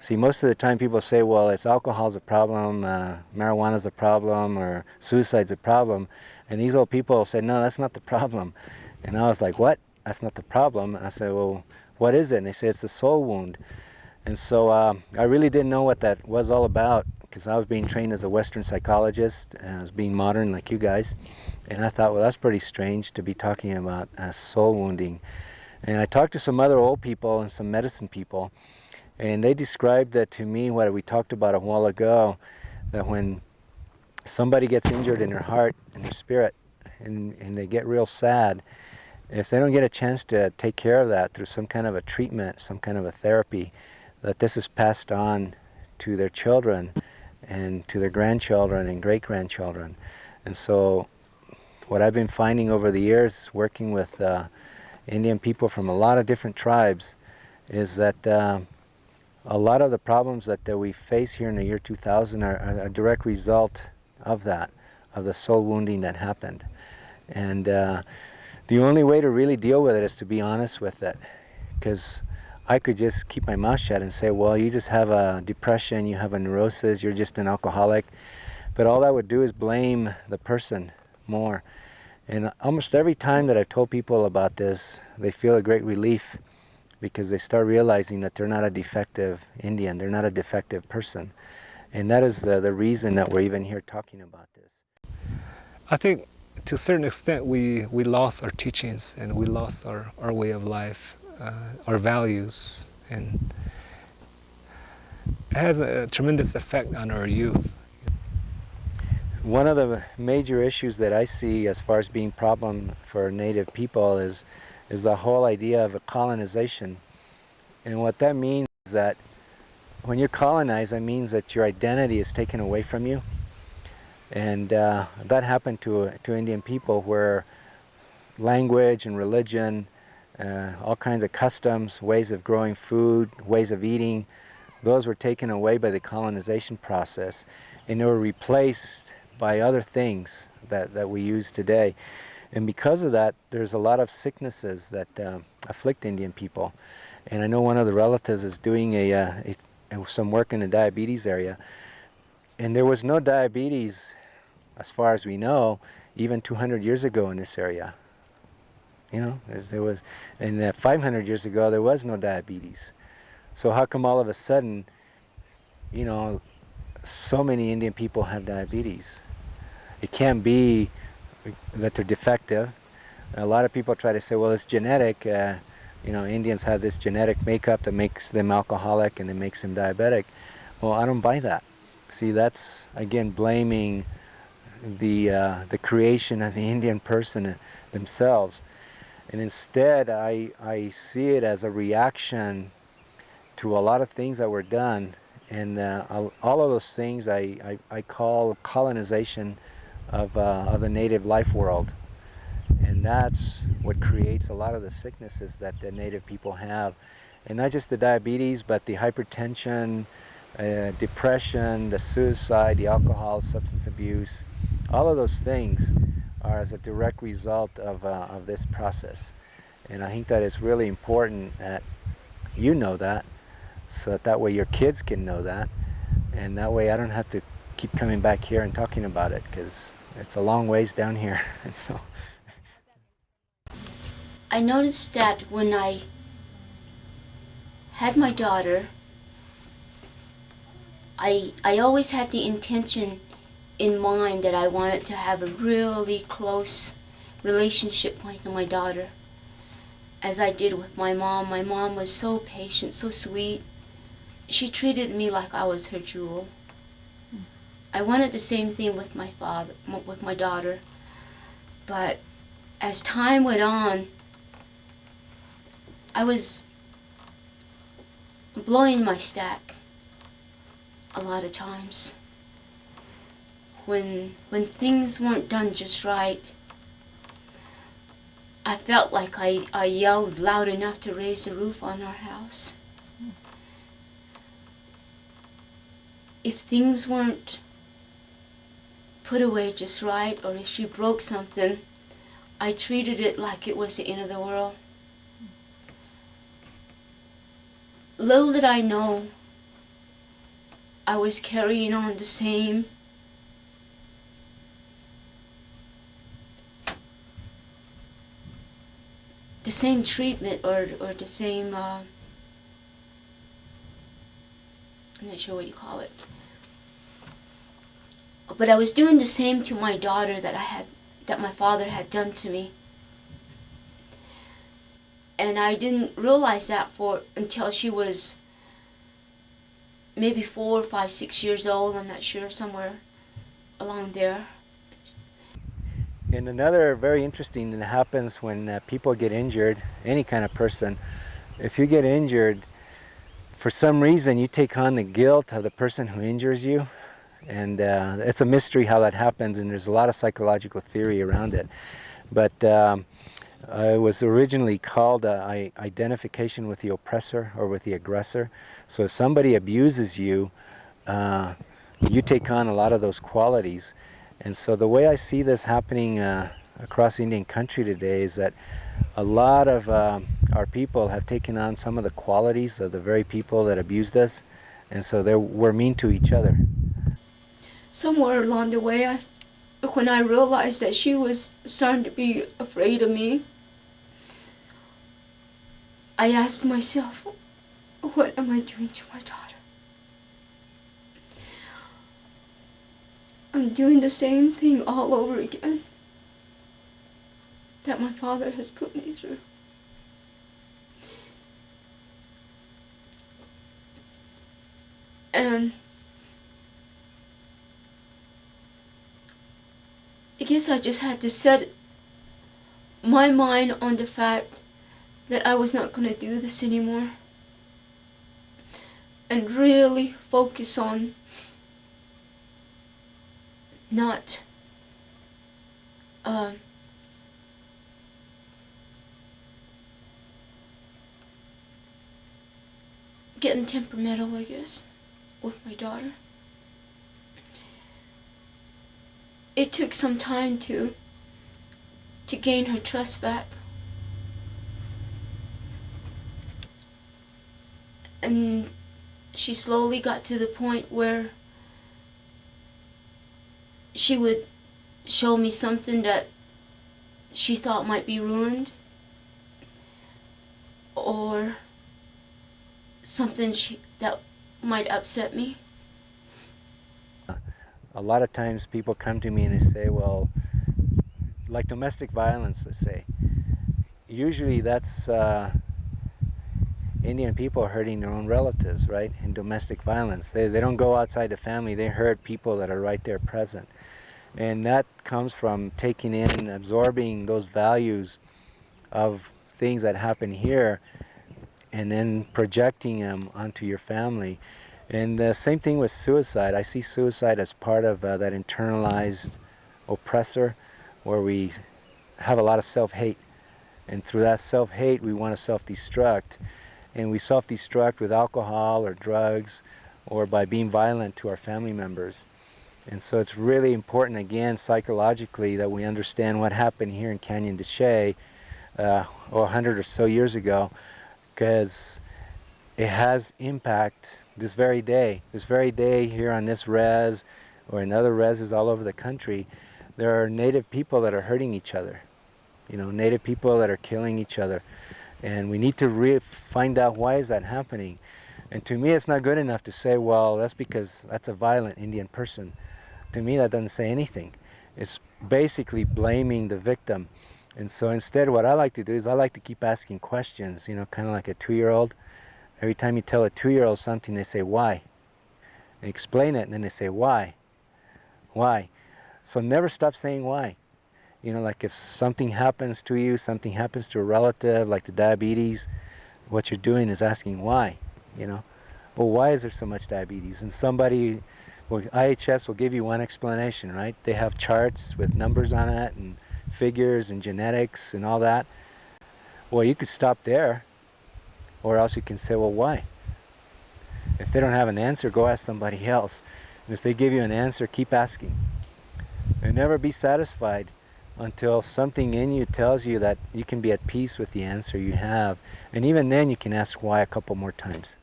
See, most of the time people say, well, it's alcohol's a problem, marijuana's a problem, or suicide's a problem. And these old people say, no, that's not the problem. And I was like, what? That's not the problem. I said, well, what is it? And they say, it's the soul wound. And so I really didn't know what that was all about, because I was being trained as a Western psychologist, and I was being modern like you guys. And I thought, well, that's pretty strange to be talking about soul wounding. And I talked to some other old people and some medicine people, and they described that to me, what we talked about a while ago, that when somebody gets injured in their heart and their spirit, and they get real sad, if they don't get a chance to take care of that through some kind of a treatment, some kind of a therapy, that this is passed on to their children and to their grandchildren and great-grandchildren. And so what I've been finding over the years, working with Indian people from a lot of different tribes, is that a lot of the problems that we face here in the year 2000 are a direct result of that, of the soul wounding that happened. And the only way to really deal with it is to be honest with it, because I could just keep my mouth shut and say, well, you just have a depression, you have a neurosis, you're just an alcoholic. But all that would do is blame the person more. And almost every time that I've told people about this, they feel a great relief, because they start realizing that they're not a defective Indian, they're not a defective person. And that is the reason that we're even here talking about this. I think to a certain extent we lost our teachings, and we lost our way of life, our values, and it has a tremendous effect on our youth. One of the major issues that I see as far as being a problem for Native people is the whole idea of a colonization. And what that means is that when you're colonized, that means that your identity is taken away from you. And that happened to Indian people, where language and religion, all kinds of customs, ways of growing food, ways of eating, those were taken away by the colonization process, and they were replaced by other things that we use today. And because of that, there's a lot of sicknesses that afflict Indian people. And I know one of the relatives is doing some work in the diabetes area, and there was no diabetes, as far as we know, even 200 years ago in this area. You know, there was, and 500 years ago there was no diabetes. So how come all of a sudden, you know, so many Indian people have diabetes? It can't be that they're defective. A lot of people try to say, well, it's genetic. You know, Indians have this genetic makeup that makes them alcoholic and it makes them diabetic. Well, I don't buy that. See, that's again blaming the creation of the Indian person themselves. And instead, I see it as a reaction to a lot of things that were done. And all of those things I call colonization of the native life world. And that's what creates a lot of the sicknesses that the native people have. And not just the diabetes, but the hypertension, depression, the suicide, the alcohol, substance abuse. All of those things are as a direct result of this process. And I think that it's really important that you know that, so that way your kids can know that, and that way I don't have to keep coming back here and talking about it, because it's a long ways down here. And so I noticed that when I had my daughter, I always had the intention in mind that I wanted to have a really close relationship with my daughter, as I did with my mom. My mom was so patient, so sweet. She treated me like I was her jewel. I wanted the same thing with my daughter. But as time went on, I was blowing my stack a lot of times. When things weren't done just right, I felt like I yelled loud enough to raise the roof on our house. If things weren't put away just right, or if she broke something, I treated it like it was the end of the world. Little did I know I was carrying on the same treatment or the same, I'm not sure what you call it. But I was doing the same to my daughter that my father had done to me. And I didn't realize that until she was maybe 4, 5, 6 years old. I'm not sure, somewhere along there. And another very interesting that happens when people get injured, any kind of person, if you get injured, for some reason you take on the guilt of the person who injures you. And it's a mystery how that happens, and there's a lot of psychological theory around it. But it was originally called identification with the oppressor or with the aggressor. So if somebody abuses you, you take on a lot of those qualities. And so the way I see this happening across Indian country today is that a lot of our people have taken on some of the qualities of the very people that abused us, and so we're mean to each other. Somewhere along the way, when I realized that she was starting to be afraid of me, I asked myself, what am I doing to my daughter? I'm doing the same thing all over again that my father has put me through. And I guess I just had to set my mind on the fact that I was not going to do this anymore, and really focus on not getting temperamental, I guess, with my daughter. It took some time to gain her trust back. And she slowly got to the point where she would show me something that she thought might be ruined, or something that might upset me. A lot of times people come to me and they say, well, like domestic violence, let's say. Usually that's Indian people hurting their own relatives, right? In domestic violence. They don't go outside the family, they hurt people that are right there present. And that comes from taking in, absorbing those values of things that happen here and then projecting them onto your family. And the same thing with suicide. I see suicide as part of that internalized oppressor, where we have a lot of self-hate. And through that self-hate, we want to self-destruct. And we self-destruct with alcohol or drugs, or by being violent to our family members. And so it's really important, again, psychologically, that we understand what happened here in Canyon de Chelly 100 or so years ago, because it has impact this very day. This very day here on this res, or in other reses all over the country, there are Native people that are hurting each other. You know, Native people that are killing each other. And we need to find out why is that happening. And to me, it's not good enough to say, well, that's because that's a violent Indian person. To me, that doesn't say anything. It's basically blaming the victim. And so instead, what I like to do is I like to keep asking questions, you know, kind of like a 2-year-old. Every time you tell a 2-year-old something, they say, why? They explain it, and then they say, why? Why? So never stop saying why. You know, like if something happens to you, something happens to a relative, like the diabetes, what you're doing is asking why, you know. Well, why is there so much diabetes? And somebody, well, IHS will give you one explanation, right? They have charts with numbers on it and figures and genetics and all that. Well, you could stop there, or else you can say, well, why? If they don't have an answer, go ask somebody else. And if they give you an answer, keep asking. And never be satisfied until something in you tells you that you can be at peace with the answer you have. And even then, you can ask why a couple more times.